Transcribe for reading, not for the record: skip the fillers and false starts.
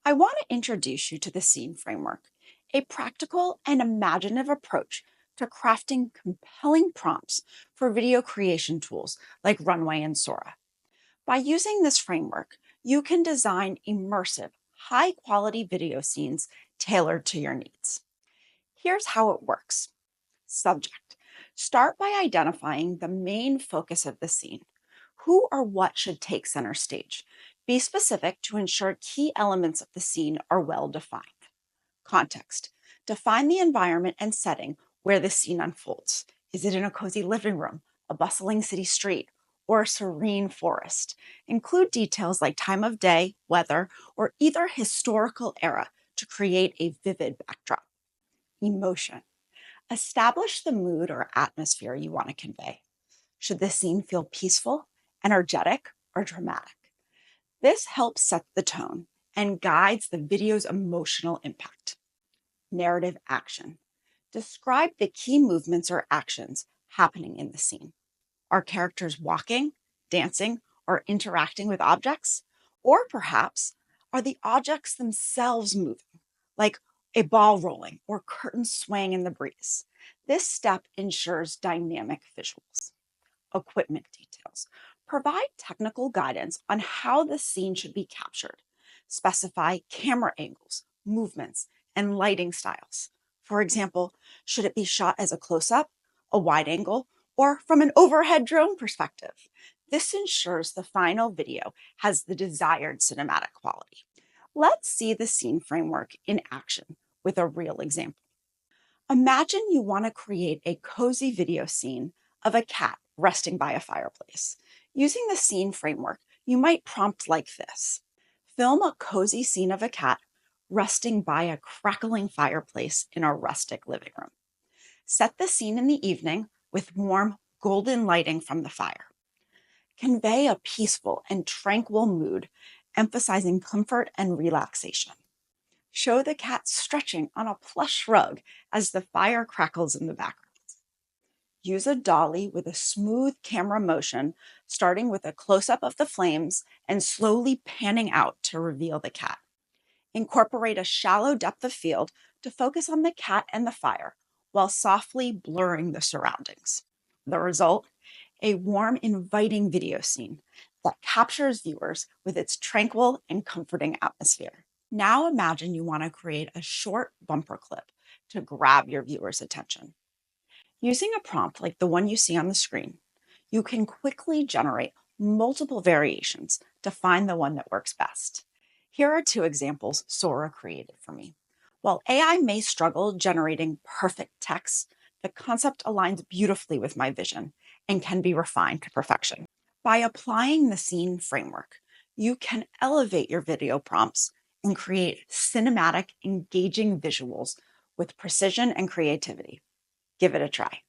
I want to introduce you to the scene framework, a practical and imaginative approach to crafting compelling prompts for video creation tools like Runway and Sora. By using this framework, you can design immersive, high quality video scenes tailored to your needs. Here's how it works. Subject. Start by identifying the main focus of the scene. Who or what should take center stage? Be specific to ensure key elements of the scene are well defined. Context. Define the environment and setting where the scene unfolds. Is it in a cozy living room, a bustling city street, or a serene forest? Include details like time of day, weather, or either historical era to create a vivid backdrop. Emotion. Establish the mood or atmosphere you want to convey. Should the scene feel peaceful, energetic, or dramatic? This helps set the tone and guides the video's emotional impact. Narrative action. Describe the key movements or actions happening in the scene. Are characters walking, dancing, or interacting with objects? Or perhaps, are the objects themselves moving, like a ball rolling or curtains swaying in the breeze? This step ensures dynamic visuals. Equipment details. Provide technical guidance on how the scene should be captured. Specify camera angles, movements, and lighting styles. For example, should it be shot as a close up, a wide angle, or from an overhead drone perspective? This ensures the final video has the desired cinematic quality. Let's see the scene framework in action with a real example. Imagine you want to create a cozy video scene of a cat resting by a fireplace. Using the scene framework, you might prompt like this. Film a cozy scene of a cat resting by a crackling fireplace in a rustic living room. Set the scene in the evening with warm, golden lighting from the fire. Convey a peaceful and tranquil mood, emphasizing comfort and relaxation. Show the cat stretching on a plush rug as the fire crackles in the background. Use a dolly with a smooth camera motion, starting with a close-up of the flames and slowly panning out to reveal the cat. Incorporate a shallow depth of field to focus on the cat and the fire, while softly blurring the surroundings. The result? A warm, inviting video scene that captures viewers with its tranquil and comforting atmosphere. Now imagine you want to create a short bumper clip to grab your viewers' attention. Using a prompt like the one you see on the screen, you can quickly generate multiple variations to find the one that works best. Here are two examples Sora created for me. While AI may struggle generating perfect text, the concept aligns beautifully with my vision and can be refined to perfection. By applying the scene framework, you can elevate your video prompts and create cinematic, engaging visuals with precision and creativity. Give it a try.